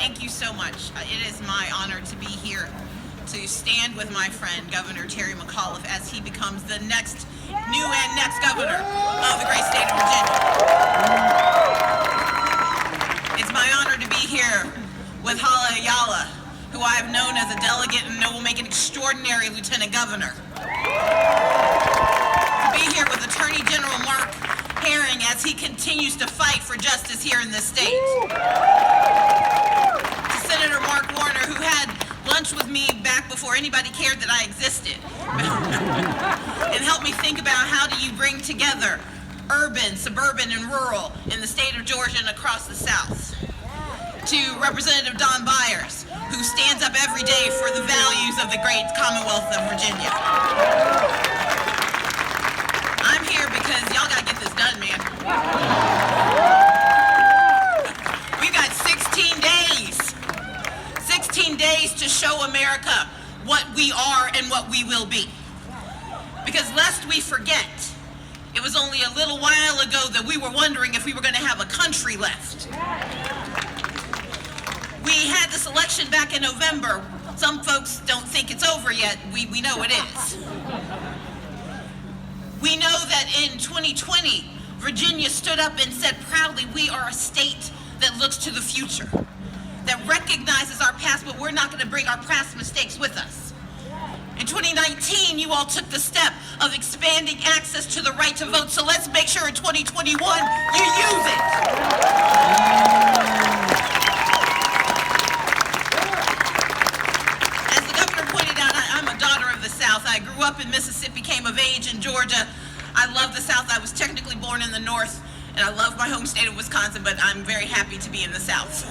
Thank you so much. It is my honor to be here to stand with my friend, Governor Terry McAuliffe, as he becomes the next governor of the great state of Virginia. It's my honor to be here with Hala Ayala, who I have known as a delegate and know will make an extraordinary lieutenant governor. To be here with Attorney General Mark Herring as he continues to fight for justice here in this state. To Senator Mark Warner, who had lunch with me back before anybody cared that I existed, and helped me think about how do you bring together urban, suburban, and rural in the state of Georgia and across the South. To Representative Don Byers, who stands up every day for the values of the great Commonwealth of Virginia. I'm here because y'all gotta get this done, man. We've got 16 days to show America what we are and what we will be. Because lest we forget, it was only a little while ago that we were wondering if we were going to have a country left. We had this election back in November. Some folks don't think it's over yet. We know it is. We know that in 2020, Virginia stood up and said proudly, we are a state that looks to the future, that recognizes our past, but we're not going to bring our past mistakes with us. In 2019, you all took the step of expanding access to the right to vote, so let's make sure in 2021 you use it. As the governor pointed out, I'm a daughter of the South. I grew up in Mississippi, came of age in Georgia. I love the South. I was technically born in the North, and I love my home state of Wisconsin, but I'm very happy to be in the South.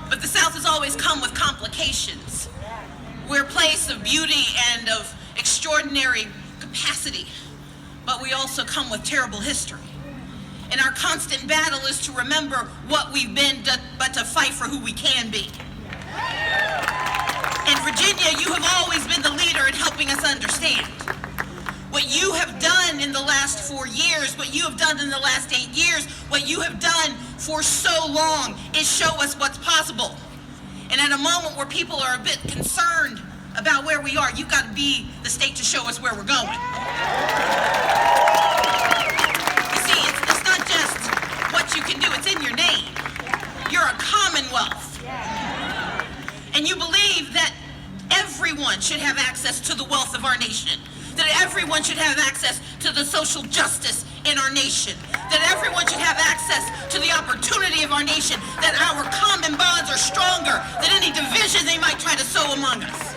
But the South has always come with complications. We're a place of beauty and of extraordinary capacity, but we also come with terrible history. And our constant battle is to remember what we've been, but to fight for who we can be. In Virginia, you have always been the leader in helping us understand. What you have done in the last 4 years, what you have done in the last 8 years, what you have done for so long is show us what's possible. And at a moment where people are a bit concerned about where we are, you've got to be the state to show us where we're going. You see, it's not just what you can do, it's in your name. You're a commonwealth. And you believe that everyone should have access to the wealth of our nation, that everyone should have access to the social justice in our nation, that everyone should have access to the opportunity of our nation, that our common bonds are stronger than any division they might try to sow among us.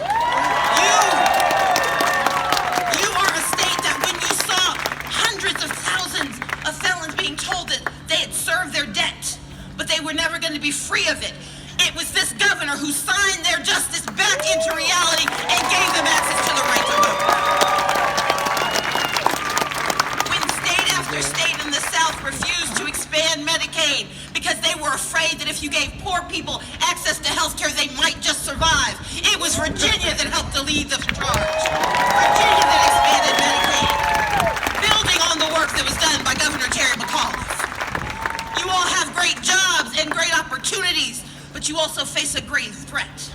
You are a state that when you saw hundreds of thousands of felons being told that they had served their debt, but they were never going to be free of it, it was this governor who signed their justice back into reality and gave them access to the right to vote. When state after state in the South refused to expand Medicaid because they were afraid that if you gave poor people access to health care, they might just survive, it was Virginia that helped to lead the charge. Virginia that expanded Medicaid, building on the work that was done by Governor Terry McAuliffe. You all have great jobs and great opportunities, but you also face a great threat.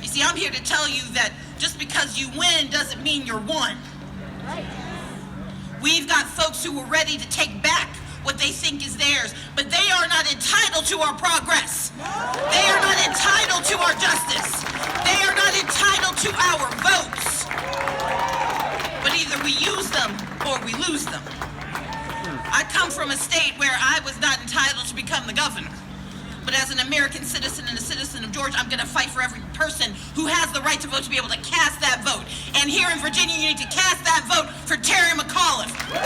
You see, I'm here to tell you that just because you win doesn't mean you're won. We've got folks who are ready to take back what they think is theirs, but they are not entitled to our progress. They are not entitled to our justice. They are not entitled to our votes. But either we use them or we lose them. I come from a state where I was not entitled to become the governor. But as an American citizen and a citizen of Georgia, I'm going to fight for every person who has the right to vote to be able to cast that vote. And here in Virginia, you need to cast that vote for Terry McAuliffe. You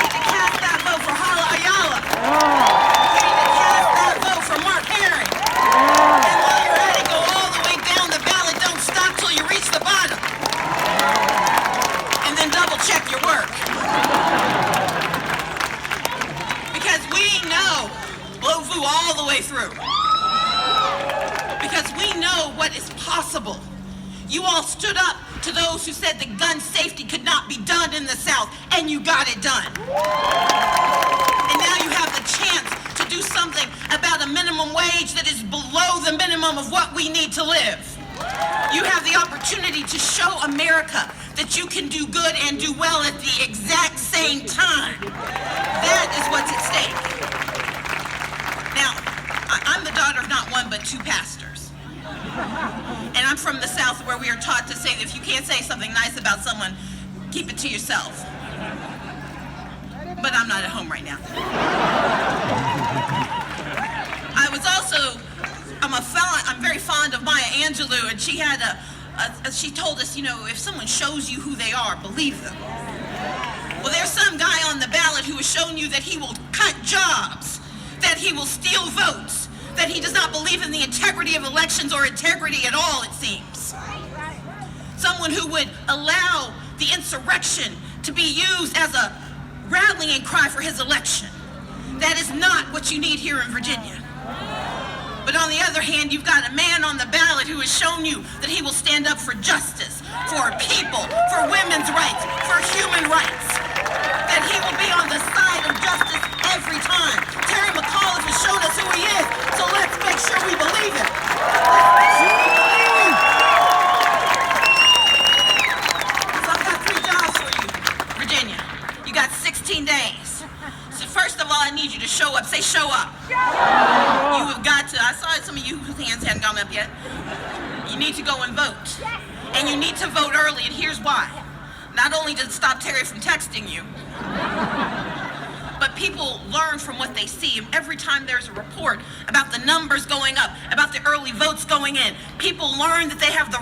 need to cast that vote for Hala Ayala. You need to cast that vote for Mark Herring. And while you're at it, go all the way down the ballot. Don't stop till you reach the bottom. And then double check your work. Because we know, blow VU all the way through. Because we know what is possible. You all stood up to those who said that gun safety could not be done in the South, and you got it done. And now you have the chance to do something about a minimum wage that is below the minimum of what we need to live. You have the opportunity to show America that you can do good and do well at the exact same time. That is what's at stake. Now, I'm the daughter of not one but two pastors. And I'm from the South, where we are taught to say that if you can't say something nice about someone, keep it to yourself. But I'm not at home right now. I'm very fond of Maya Angelou, and she had she told us, if someone shows you who they are, believe them. Well, there's some guy on the ballot who has shown you that he will cut jobs, that he will steal votes, that he does not believe in the integrity of elections or integrity at all, it seems. Someone who would allow the insurrection to be used as a rallying cry for his election. That is not what you need here in Virginia. But on the other hand, you've got a man on the ballot who has shown you that he will stand up for justice, for people, for women's rights, for human rights. That he will be on the side of justice every time. Terry McAuliffe has shown us who he is, so let's make sure we believe him. Let's make sure we believe him. So I've got 3 jobs for you, Virginia. You got 16 days. So first of all, I need you to show up. Say show up. You have got to, I saw some of you whose hands hadn't gone up yet. You need to go and vote. And you need to vote early, and here's why. Not only does it stop Terry from texting you, but people learn from what they see. And every time there's a report about the numbers going up, about the early votes going in, people learn that they have the